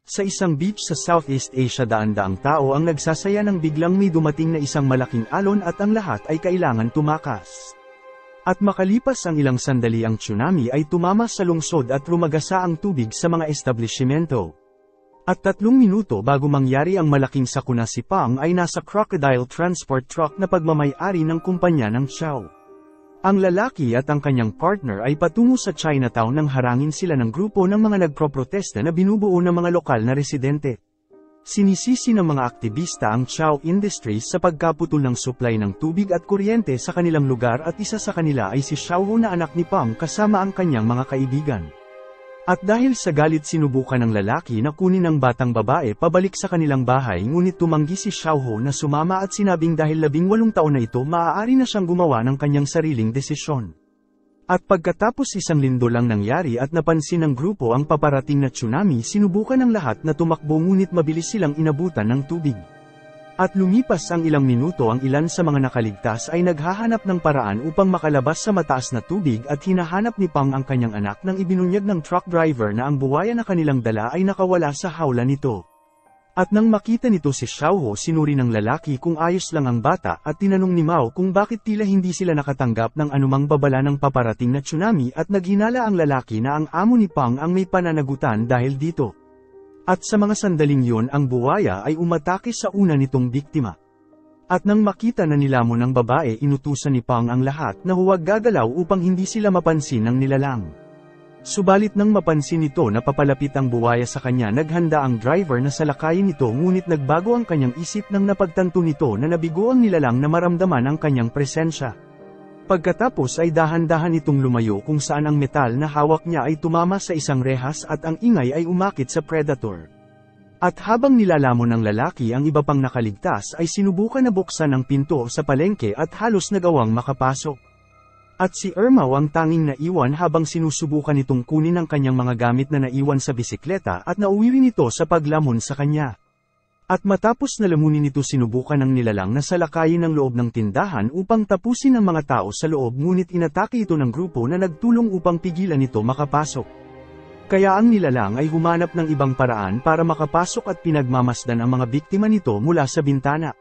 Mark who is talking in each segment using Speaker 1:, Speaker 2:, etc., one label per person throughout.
Speaker 1: Sa isang beach sa Southeast Asia, daan-daang tao ang nagsasaya nang biglang may dumating na isang malaking alon at ang lahat ay kailangan tumakas. At makalipas ang ilang sandali, ang tsunami ay tumama sa lungsod at rumagasa ang tubig sa mga establishmento. At 3 minuto bago mangyari ang malaking sakuna, si Pang ay nasa crocodile transport truck na pagmamay-ari ng kumpanya ng Chow. Ang lalaki at ang kanyang partner ay patungo sa Chinatown nang harangin sila ng grupo ng mga nagproprotesta na binubuo ng mga lokal na residente. Sinisisi ng mga aktivista ang Chow Industries sa pagkaputol ng supply ng tubig at kuryente sa kanilang lugar, at isa sa kanila ay si Xiaohu na anak ni Pang kasama ang kanyang mga kaibigan. At dahil sa galit, sinubukan ng lalaki na kunin ang batang babae pabalik sa kanilang bahay, ngunit tumanggi si Xiaohu na sumama at sinabing dahil 18 taon na ito, maaari na siyang gumawa ng kanyang sariling desisyon. At pagkatapos 1 linggo lang nangyari at napansin ng grupo ang paparating na tsunami, sinubukan ng lahat na tumakbo, ngunit mabilis silang inabutan ng tubig. At lumipas ang ilang minuto, ang ilan sa mga nakaligtas ay naghahanap ng paraan upang makalabas sa mataas na tubig, at hinahanap ni Pang ang kanyang anak nang ibinunyag ng truck driver na ang buwaya na kanilang dala ay nakawala sa hawla nito. At nang makita nito si Xiaohu, sinuri ng lalaki kung ayos lang ang bata, at tinanong ni Mao kung bakit tila hindi sila nakatanggap ng anumang babala ng paparating na tsunami, at naghinala ang lalaki na ang amo ni Pang ang may pananagutan dahil dito. At sa mga sandaling yun, ang buwaya ay umatake sa una nitong biktima. At nang makita na nilamon ng babae, inutusan ni Pang ang lahat na huwag gagalaw upang hindi sila mapansin ng nilalang. Subalit nang mapansin nito na papalapit ang buwaya sa kanya, naghanda ang driver na salakayin nito, ngunit nagbago ang kanyang isip nang napagtanto nito na nabigo ang nilalang na maramdaman ang kanyang presensya. Pagkatapos ay dahan-dahan itong lumayo, kung saan ang metal na hawak niya ay tumama sa isang rehas at ang ingay ay umakit sa predator. At habang nilalamon ng lalaki ang iba pang nakaligtas, ay sinubukan na buksan ang pinto sa palengke at halos nagawang makapasok. At si Ermao ang tanging naiwan habang sinusubukan nitong kunin ang kanyang mga gamit na naiwan sa bisikleta, at nauwi rin ito sa paglamon sa kanya. At matapos na lamunin ito, sinubukan ng nilalang na salakayin ang loob ng tindahan upang tapusin ang mga tao sa loob, ngunit inatake ito ng grupo na nagtulong upang pigilan ito makapasok. Kaya ang nilalang ay humanap ng ibang paraan para makapasok at pinagmamasdan ang mga biktima nito mula sa bintana.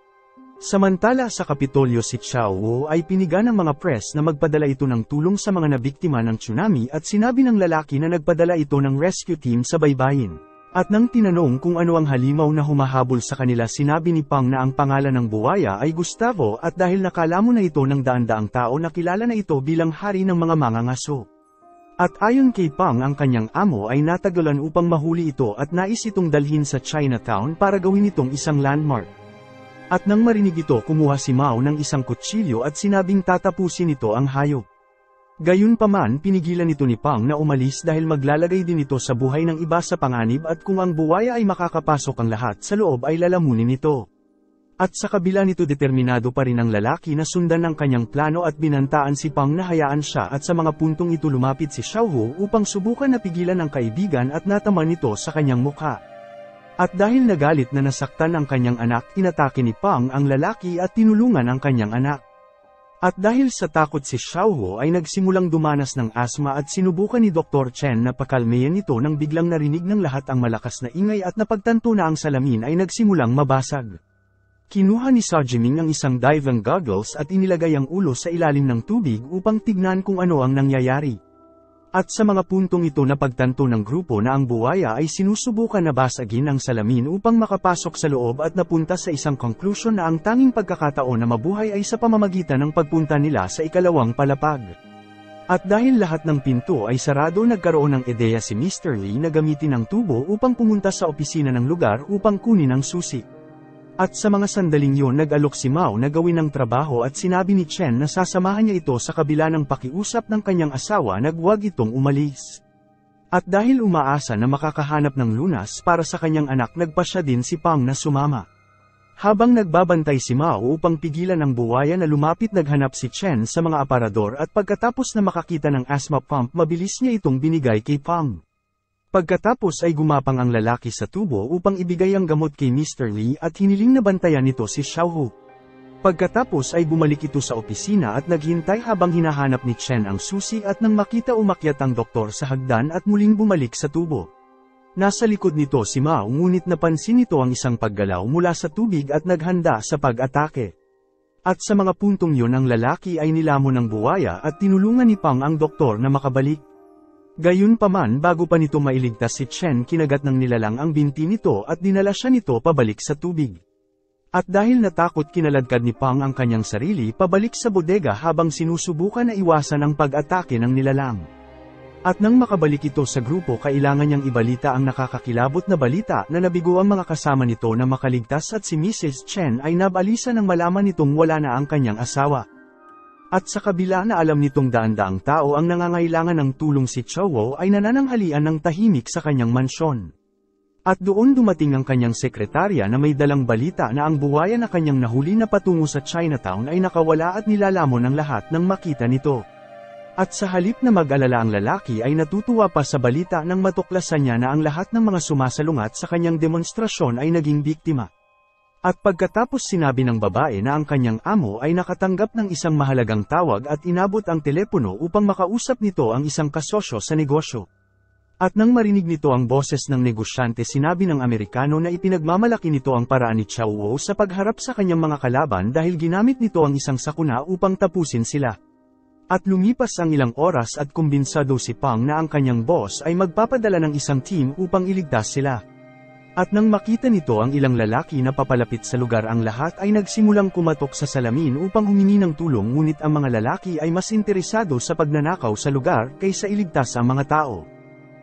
Speaker 1: Samantala sa Kapitolyo, si Xiaohu ay piniga ng mga press na magpadala ito ng tulong sa mga nabiktima ng tsunami, at sinabi ng lalaki na nagpadala ito ng rescue team sa baybayin. At nang tinanong kung ano ang halimaw na humahabol sa kanila, sinabi ni Pang na ang pangalan ng buwaya ay Gustavo, at dahil nakalamo na ito ng daan-daang tao, nakilala na ito bilang hari ng mga mangangaso. At ayon kay Pang, ang kanyang amo ay natagalan upang mahuli ito at nais itong dalhin sa Chinatown para gawin itong isang landmark. At nang marinig ito, kumuha si Mao ng isang kutsilyo at sinabing tatapusin ito ang hayop. Gayunpaman, pinigilan ito ni Pang na umalis dahil maglalagay din ito sa buhay ng iba sa panganib, at kung ang buwaya ay makakapasok ang lahat sa loob ay lalamunin ito. At sa kabila nito, determinado pa rin ang lalaki na sundan ang kanyang plano, at binantaan si Pang na hayaan siya, at sa mga puntong ito lumapit si Xiaohu upang subukan na pigilan ang kaibigan, at nataman nito sa kanyang mukha. At dahil nagalit na nasaktan ang kanyang anak, inatake ni Pang ang lalaki at tinulungan ang kanyang anak. At dahil sa takot, si Xiaohu ay nagsimulang dumanas ng asma, at sinubukan ni Dr. Chen na pakalmayan ito nang biglang narinig ng lahat ang malakas na ingay, at napagtanto na ang salamin ay nagsimulang mabasag. Kinuha ni Sa Jiming ang isang diving goggles at inilagay ang ulo sa ilalim ng tubig upang tignan kung ano ang nangyayari. At sa mga puntong ito, napagtanto ng grupo na ang buwaya ay sinusubukan na basagin ang salamin upang makapasok sa loob, at napunta sa isang conclusion na ang tanging pagkakataon na mabuhay ay sa pamamagitan ng pagpunta nila sa ikalawang palapag. At dahil lahat ng pinto ay sarado, nagkaroon ng ideya si Mr. Lee na gamitin ang tubo upang pumunta sa opisina ng lugar upang kunin ang susi. At sa mga sandaling yun, nag-alok si Mao na gawin ang trabaho, at sinabi ni Chen na sasamahan niya ito sa kabila ng pakiusap ng kanyang asawa na huwag itong umalis. At dahil umaasa na makakahanap ng lunas para sa kanyang anak, nagpasya din si Pang na sumama. Habang nagbabantay si Mao upang pigilan ang buwaya na lumapit, naghanap si Chen sa mga aparador, at pagkatapos na makakita ng asthma pump, mabilis niya itong binigay kay Pang. Pagkatapos ay gumapang ang lalaki sa tubo upang ibigay ang gamot kay Mr. Lee, at hiniling na bantayan nito si Xiaohu. Pagkatapos ay bumalik ito sa opisina at naghintay habang hinahanap ni Chen ang susi, at nang makita, umakyat ang doktor sa hagdan at muling bumalik sa tubo. Nasa likod nito si Mao ngunit napansin nito ang isang paggalaw mula sa tubig at naghanda sa pag-atake. At sa mga puntong yun ang lalaki ay nilamon ng buwaya at tinulungan ni Pang ang doktor na makabalik. Gayunpaman bago pa nito mailigtas si Chen kinagat ng nilalang ang binti nito at dinala siya nito pabalik sa tubig. At dahil natakot kinaladkad ni Pang ang kanyang sarili pabalik sa bodega habang sinusubukan na iwasan ang pag-atake ng nilalang. At nang makabalik ito sa grupo kailangan niyang ibalita ang nakakakilabot na balita na nabigo ang mga kasama nito na makaligtas at si Mrs. Chen ay nabalisa nang malaman nitong wala na ang kanyang asawa. At sa kabila na alam nitong daan-daang tao ang nangangailangan ng tulong si Chowo ay nanananghalian ng tahimik sa kanyang mansyon. At doon dumating ang kanyang sekretarya na may dalang balita na ang buwaya na kanyang nahuli na patungo sa Chinatown ay nakawala at nilalamon ang lahat nang makita nito. At sa halip na mag-alala ang lalaki ay natutuwa pa sa balita nang matuklasan niya na ang lahat ng mga sumasalungat sa kanyang demonstrasyon ay naging biktima. At pagkatapos sinabi ng babae na ang kanyang amo ay nakatanggap ng isang mahalagang tawag at inabot ang telepono upang makausap nito ang isang kasosyo sa negosyo. At nang marinig nito ang boses ng negosyante sinabi ng Amerikano na ipinagmamalaki nito ang paraan ni Chowo sa pagharap sa kanyang mga kalaban dahil ginamit nito ang isang sakuna upang tapusin sila. At lumipas ang ilang oras at kumbinsado si Pang na ang kanyang boss ay magpapadala ng isang team upang iligtas sila. At nang makita nito ang ilang lalaki na papalapit sa lugar ang lahat ay nagsimulang kumatok sa salamin upang humingi ng tulong ngunit ang mga lalaki ay mas interesado sa pagnanakaw sa lugar kaysa iligtas ang mga tao.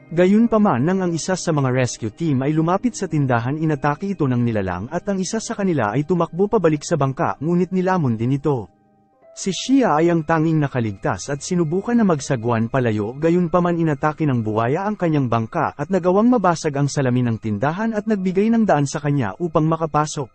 Speaker 1: Gayunpaman nang ang isa sa mga rescue team ay lumapit sa tindahan inatake ito ng nilalang at ang isa sa kanila ay tumakbo pabalik sa bangka ngunit nilamon din ito. Si Shia ay ang tanging nakaligtas at sinubukan na magsagwan palayo gayunpaman inatake ng buwaya ang kanyang bangka at nagawang mabasag ang salamin ng tindahan at nagbigay ng daan sa kanya upang makapasok.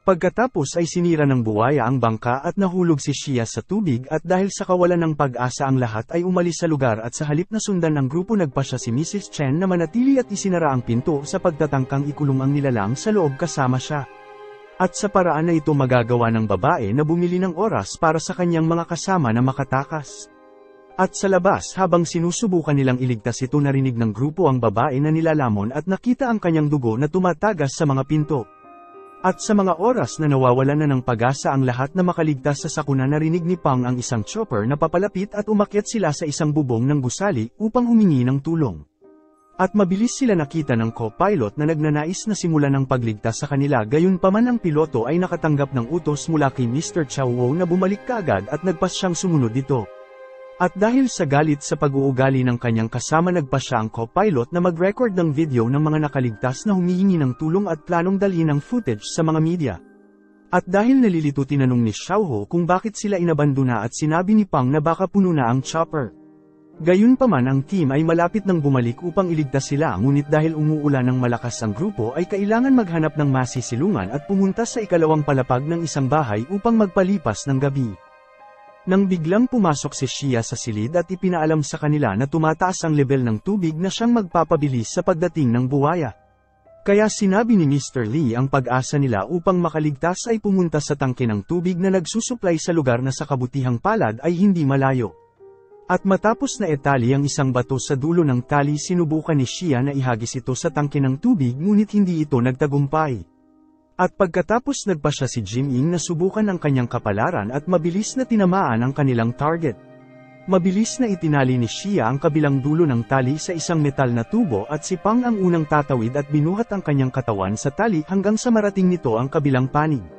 Speaker 1: Pagkatapos ay sinira ng buwaya ang bangka at nahulog si Shia sa tubig at dahil sa kawalan ng pag-asa ang lahat ay umalis sa lugar at sa halip na sundan ng grupo nagpasya si Mrs. Chen na manatili at isinara ang pinto sa pagtatangkang ikulong ang nilalang sa loob kasama siya. At sa paraan na ito magagawa ng babae na bumili ng oras para sa kanyang mga kasama na makatakas. At sa labas habang sinusubukan nilang iligtas ito narinig ng grupo ang babae na nilalamon at nakita ang kanyang dugo na tumatagas sa mga pinto. At sa mga oras na nawawalan na ng pag-asa ang lahat na makaligtas sa sakuna narinig ni Pang ang isang chopper na papalapit at umakyat sila sa isang bubong ng gusali upang humingi ng tulong. At mabilis sila nakita ng co-pilot na nagnanais na simulan ng pagligtas sa kanila gayunpaman ang piloto ay nakatanggap ng utos mula kay Mr. Chowo na bumalik kaagad at nagpas siyang sumunod dito. At dahil sa galit sa pag-uugali ng kanyang kasama nagpasya ang co-pilot na mag-record ng video ng mga nakaligtas na humihingi ng tulong at planong dalhin ang footage sa mga media. At dahil nalilito tinanong ni Xiaoho kung bakit sila inabandona at sinabi ni Pang na baka puno na ang chopper. Gayunpaman ang team ay malapit nang bumalik upang iligtas sila ngunit dahil umuulan ng malakas ang grupo ay kailangan maghanap ng masisilungan at pumunta sa ikalawang palapag ng isang bahay upang magpalipas ng gabi. Nang biglang pumasok si Shia sa silid at ipinaalam sa kanila na tumataas ang level ng tubig na siyang magpapabilis sa pagdating ng buwaya. Kaya sinabi ni Mr. Lee ang pag-asa nila upang makaligtas ay pumunta sa tangke ng tubig na nagsusuplay sa lugar na sa kabutihang palad ay hindi malayo. At matapos na etali ang isang bato sa dulo ng tali sinubukan ni Shia na ihagis ito sa tangke ng tubig ngunit hindi ito nagtagumpay. At pagkatapos nagpa siya si Jiming na subukan ang kanyang kapalaran at mabilis na tinamaan ang kanilang target. Mabilis na itinali ni Shia ang kabilang dulo ng tali sa isang metal na tubo at si Pang ang unang tatawid at binuhat ang kanyang katawan sa tali hanggang sa marating nito ang kabilang panig.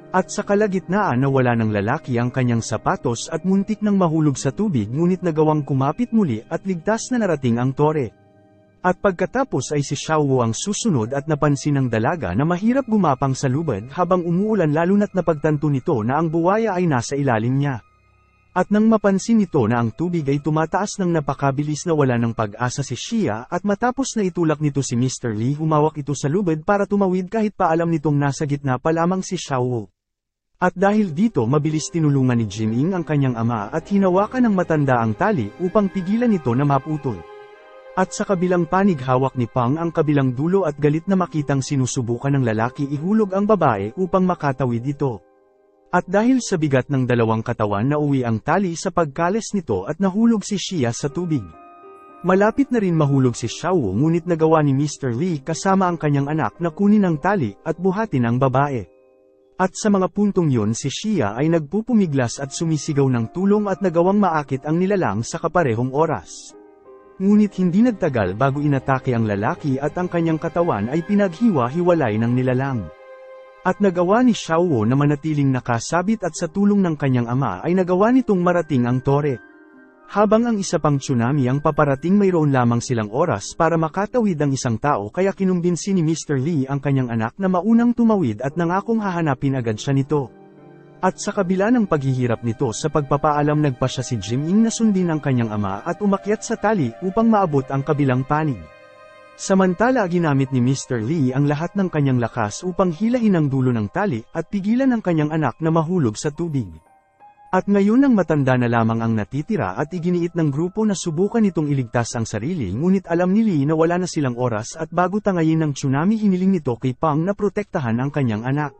Speaker 1: At sa kalagitnaan nawala ng lalaki ang kanyang sapatos at muntik nang mahulog sa tubig ngunit nagawang kumapit muli at ligtas na narating ang tore. At pagkatapos ay si Xiaowu ang susunod at napansin ng dalaga na mahirap gumapang sa lubad habang umuulan lalo na't napagtanto nito na ang buwaya ay nasa ilalim niya. At nang mapansin nito na ang tubig ay tumataas ng napakabilis na wala ng pag-asa si Shia at matapos na itulak nito si Mr. Lee humawak ito sa lubad para tumawid kahit pa alam nitong nasa gitna pa lamang si Xiaowu. At dahil dito mabilis tinulungan ni Jiming ang kanyang ama at hinawakan ng matanda ang tali upang pigilan ito na maputol. At sa kabilang panig hawak ni Pang ang kabilang dulo at galit na makitang sinusubukan ng lalaki ihulog ang babae upang makatawid ito. At dahil sa bigat ng dalawang katawan nauwi ang tali sa pagkales nito at nahulog si Shia sa tubig. Malapit na rin mahulog si Xiaowu ngunit nagawa ni Mr. Lee kasama ang kanyang anak na kunin ang tali at buhatin ang babae. At sa mga puntong yun si Xia ay nagpupumiglas at sumisigaw ng tulong at nagawang maakit ang nilalang sa kaparehong oras. Ngunit hindi nagtagal bago inatake ang lalaki at ang kanyang katawan ay pinaghiwa-hiwalay ng nilalang. At nagawa ni Xiaowu na manatiling nakasabit at sa tulong ng kanyang ama ay nagawa nitong marating ang tore. Habang ang isa pang tsunami ang paparating mayroon lamang silang oras para makatawid ang isang tao kaya kinumbinsi ni Mr. Lee ang kanyang anak na maunang tumawid at nangakong hahanapin agad siya nito. At sa kabila ng paghihirap nito sa pagpapaalam nagpa siya si Jiming na sundin ang kanyang ama at umakyat sa tali upang maabot ang kabilang panig. Samantala ginamit ni Mr. Lee ang lahat ng kanyang lakas upang hilahin ang dulo ng tali at pigilan ang kanyang anak na mahulog sa tubig. At ngayon ang matanda na lamang ang natitira at iginiit ng grupo na subukan nitong iligtas ang sarili ngunit alam ni Lee na wala na silang oras at bago tangayin ng tsunami hiniling nito kay Pang na protektahan ang kanyang anak.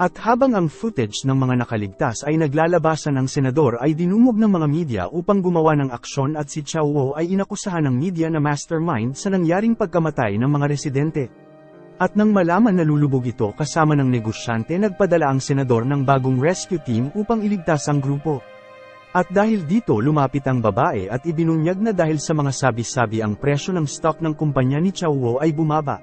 Speaker 1: At habang ang footage ng mga nakaligtas ay naglalabasan ang senador ay dinungog ng mga media upang gumawa ng aksyon at si Xiaowu ay inakusahan ng media na mastermind sa nangyaring pagkamatay ng mga residente. At nang malaman na lulubog ito kasama ng negosyante nagpadala ang senador ng bagong rescue team upang iligtas ang grupo. At dahil dito lumapit ang babae at ibinunyag na dahil sa mga sabi-sabi ang presyo ng stock ng kumpanya ni Xiaowu ay bumaba.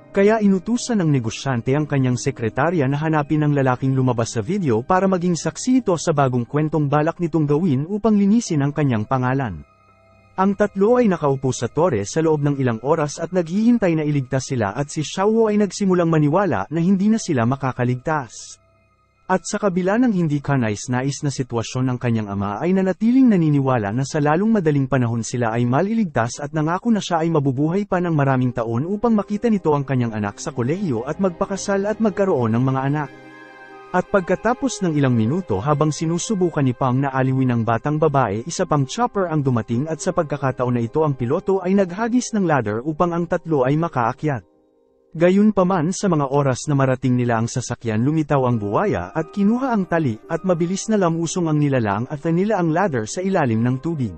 Speaker 1: Kaya inutusan ng negosyante ang kanyang sekretarya na hanapin ang lalaking lumabas sa video para maging saksi ito sa bagong kwentong balak nitong gawin upang linisin ang kanyang pangalan. Ang tatlo ay nakaupo sa tore sa loob ng ilang oras at naghihintay na iligtas sila at si Xiaowu ay nagsimulang maniwala na hindi na sila makakaligtas. At sa kabila ng hindi kanais-nais na sitwasyon ng kanyang ama ay nanatiling naniniwala na sa lalong madaling panahon sila ay maliligtas at nangako na siya ay mabubuhay pa ng maraming taon upang makita nito ang kanyang anak sa kolehiyo at magpakasal at magkaroon ng mga anak. At pagkatapos ng ilang minuto habang sinusubukan ni Pang na aliwin ang batang babae isa pang chopper ang dumating at sa pagkakataon na ito ang piloto ay naghagis ng ladder upang ang tatlo ay makaakyat. Gayunpaman sa mga oras na marating nila ang sasakyan lumitaw ang buwaya at kinuha ang tali at mabilis na lamusong ang nilalang at nila ang ladder sa ilalim ng tubig.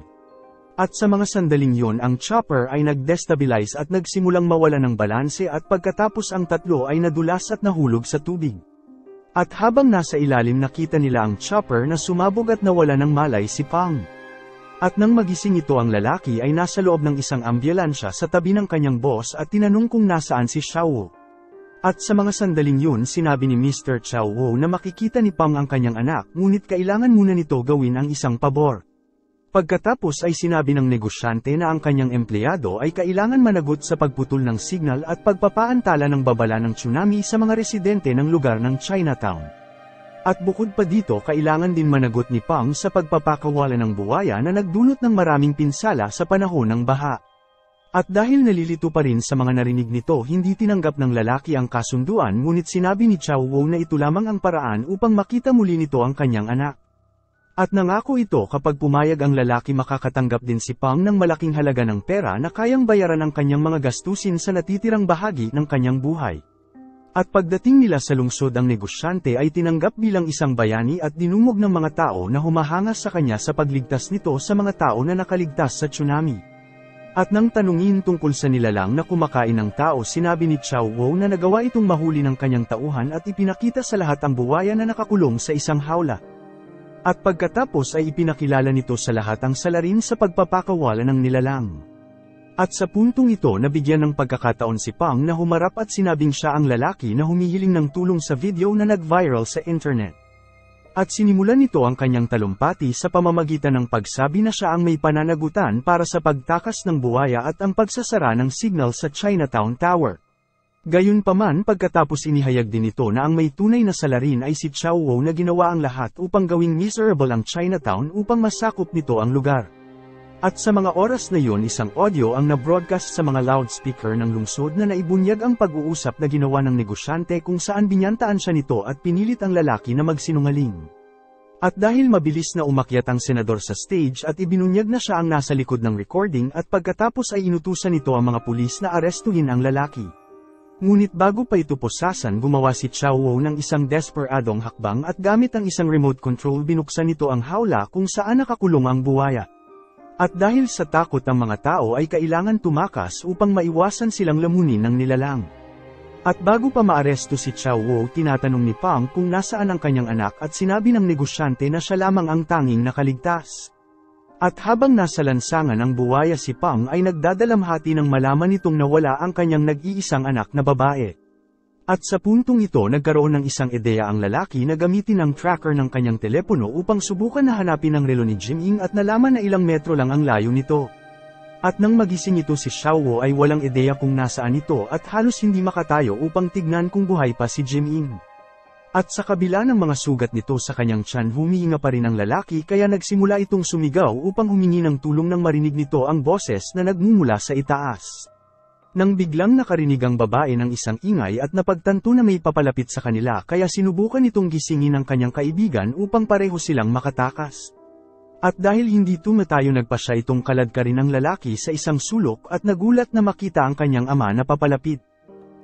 Speaker 1: At sa mga sandaling yon ang chopper ay nag-destabilize at nagsimulang mawala ng balanse at pagkatapos ang tatlo ay nadulas at nahulog sa tubig. At habang nasa ilalim nakita nila ang chopper na sumabog at nawala ng malay si Pang. At nang magising ito ang lalaki ay nasa loob ng isang ambulansya sa tabi ng kanyang boss at tinanong kung nasaan si Xiaowu. At sa mga sandaling yun sinabi ni Mr. Xiaowu na makikita ni Pang ang kanyang anak ngunit kailangan muna nito gawin ang isang pabor. Pagkatapos ay sinabi ng negosyante na ang kanyang empleyado ay kailangan managot sa pagputol ng signal at pagpapaantala ng babala ng tsunami sa mga residente ng lugar ng Chinatown. At bukod pa dito kailangan din managot ni Pang sa pagpapakawala ng buwaya na nagdulot ng maraming pinsala sa panahon ng baha. At dahil nalilito pa rin sa mga narinig nito hindi tinanggap ng lalaki ang kasunduan ngunit sinabi ni Xiaowu na ito lamang ang paraan upang makita muli nito ang kanyang anak. At nangako ito kapag pumayag ang lalaki makakatanggap din si Pang ng malaking halaga ng pera na kayang bayaran ang kanyang mga gastusin sa natitirang bahagi ng kanyang buhay. At pagdating nila sa lungsod ang negosyante ay tinanggap bilang isang bayani at dinungog ng mga tao na humahanga sa kanya sa pagligtas nito sa mga tao na nakaligtas sa tsunami. At nang tanungin tungkol sa nilalang na kumakain ng tao sinabi ni Xiaowu na nagawa itong mahuli ng kanyang tauhan at ipinakita sa lahat ang buwaya na nakakulong sa isang hawla. At pagkatapos ay ipinakilala nito sa lahat ang salarin sa pagpapakawala ng nilalang. At sa puntong ito nabigyan ng pagkakataon si Pang na humarap at sinabing siya ang lalaki na humihiling ng tulong sa video na nag-viral sa internet. At sinimulan nito ang kanyang talumpati sa pamamagitan ng pagsabi na siya ang may pananagutan para sa pagtakas ng buwaya at ang pagsasara ng signal sa Chinatown Tower. Gayunpaman pagkatapos inihayag din ito na ang may tunay na salarin ay si Xiaowu na ginawa ang lahat upang gawing miserable ang Chinatown upang masakop nito ang lugar. At sa mga oras na yon isang audio ang na-broadcast sa mga loudspeaker ng lungsod na naibunyag ang pag-uusap na ginawa ng negosyante kung saan binyantaan siya nito at pinilit ang lalaki na magsinungaling. At dahil mabilis na umakyat ang senador sa stage at ibinunyag na siya ang nasa likod ng recording at pagkatapos ay inutusan nito ang mga pulis na arestuhin ang lalaki. Ngunit bago pa ito pusasan gumawa si Xiaowu ng isang desperadong hakbang at gamit ang isang remote control binuksan nito ang hawla kung saan nakakulong ang buwaya. At dahil sa takot ang mga tao ay kailangan tumakas upang maiwasan silang lamunin ng nilalang. At bago pa maaresto si Chao Wu, tinatanong ni Pang kung nasaan ang kanyang anak at sinabi ng negosyante na siya lamang ang tanging nakaligtas. At habang nasa lansangan ang buwaya, si Pang ay nagdadalamhati ng malaman nitong nawala ang kanyang nag-iisang anak na babae. At sa puntong ito nagkaroon ng isang ideya ang lalaki na gamitin ang tracker ng kanyang telepono upang subukan na hanapin ang relo ni Jiming at nalaman na ilang metro lang ang layo nito. At nang magising ito si Xiao Wu ay walang ideya kung nasaan ito at halos hindi makatayo upang tignan kung buhay pa si Jiming. At sa kabila ng mga sugat nito sa kanyang tiyan, humihinga pa rin ang lalaki kaya nagsimula itong sumigaw upang humingi ng tulong nang marinig nito ang boses na nagmumula sa itaas. Nang biglang nakarinig ang babae ng isang ingay at napagtanto na may papalapit sa kanila kaya sinubukan itong gisingin ang kanyang kaibigan upang pareho silang makatakas. At dahil hindi tumatayo nagpasya itong kaladkarin ang lalaki sa isang sulok at nagulat na makita ang kanyang ama na papalapit.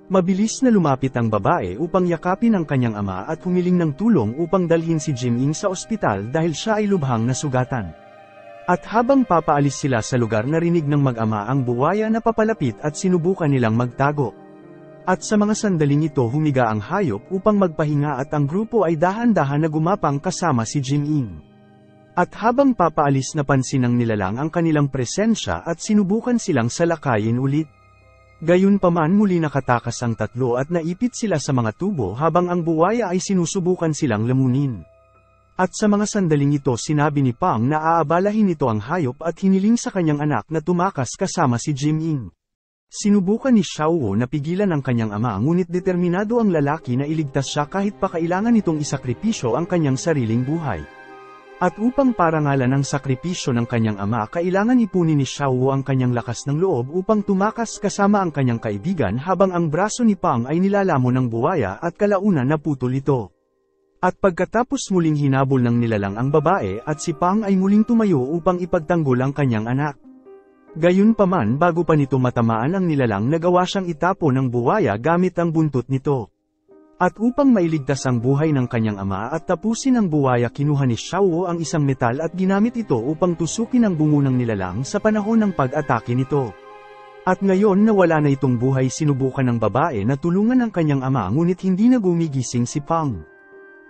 Speaker 1: Mabilis na lumapit ang babae upang yakapin ang kanyang ama at humiling ng tulong upang dalhin si Jiming sa ospital dahil siya ay lubhang nasugatan. At habang papaalis sila sa lugar, narinig ng mag-ama ang buwaya na papalapit at sinubukan nilang magtago. At sa mga sandaling ito humiga ang hayop upang magpahinga at ang grupo ay dahan-dahan na gumapang kasama si Jiming. At habang papaalis napansin ng nilalang ang kanilang presensya at sinubukan silang salakayin ulit. Gayunpaman muli nakatakas ang tatlo at naipit sila sa mga tubo habang ang buwaya ay sinusubukan silang lamunin. At sa mga sandaling ito sinabi ni Pang na aabalahin nito ang hayop at hiniling sa kanyang anak na tumakas kasama si Jiming. Sinubukan ni Xiao Wu na pigilan ang kanyang ama ngunit determinado ang lalaki na iligtas siya kahit pa kailangan nitong isakripisyo ang kanyang sariling buhay. At upang parangalan ang sakripisyo ng kanyang ama, kailangan ipunin ni Xiao Wu ang kanyang lakas ng loob upang tumakas kasama ang kanyang kaibigan habang ang braso ni Pang ay nilalamon ng buwaya at kalaunan naputol ito. At pagkatapos muling hinabol ng nilalang ang babae at si Pang ay muling tumayo upang ipagtanggol ang kanyang anak. Gayunpaman bago pa nito matamaan ang nilalang, nagawa siyang itapo ng buwaya gamit ang buntot nito. At upang mailigtas ang buhay ng kanyang ama at tapusin ang buwaya, kinuha ni Xiao Wu ang isang metal at ginamit ito upang tusukin ang bungo ng nilalang sa panahon ng pag-atake nito. At ngayon na wala na itong buhay, sinubukan ng babae na tulungan ang kanyang ama ngunit hindi na gumigising si Pang.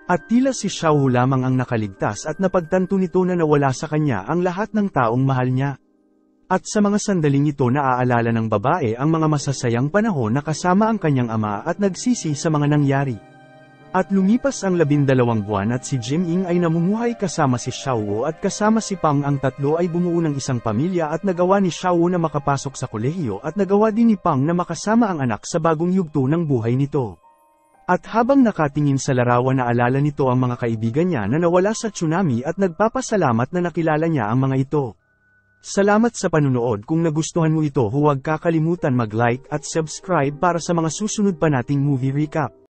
Speaker 1: At tila si Xiao Wu lamang ang nakaligtas at napagtanto nito na nawala sa kanya ang lahat ng taong mahal niya. At sa mga sandaling ito naaalala ng babae ang mga masasayang panahon na kasama ang kanyang ama at nagsisi sa mga nangyari. At lumipas ang 12 buwan at si Jiming ay namumuhay kasama si Xiao Wu at kasama si Pang. Ang tatlo ay bumuo ng isang pamilya at nagawa ni Xiao Wu na makapasok sa kolehiyo at nagawa din ni Pang na makasama ang anak sa bagong yugto ng buhay nito. At habang nakatingin sa larawan, naalala nito ang mga kaibigan niya na nawala sa tsunami at nagpapasalamat na nakilala niya ang mga ito. Salamat sa panunood. Kung nagustuhan mo ito, huwag kakalimutan mag-like at subscribe para sa mga susunod pa nating movie recap.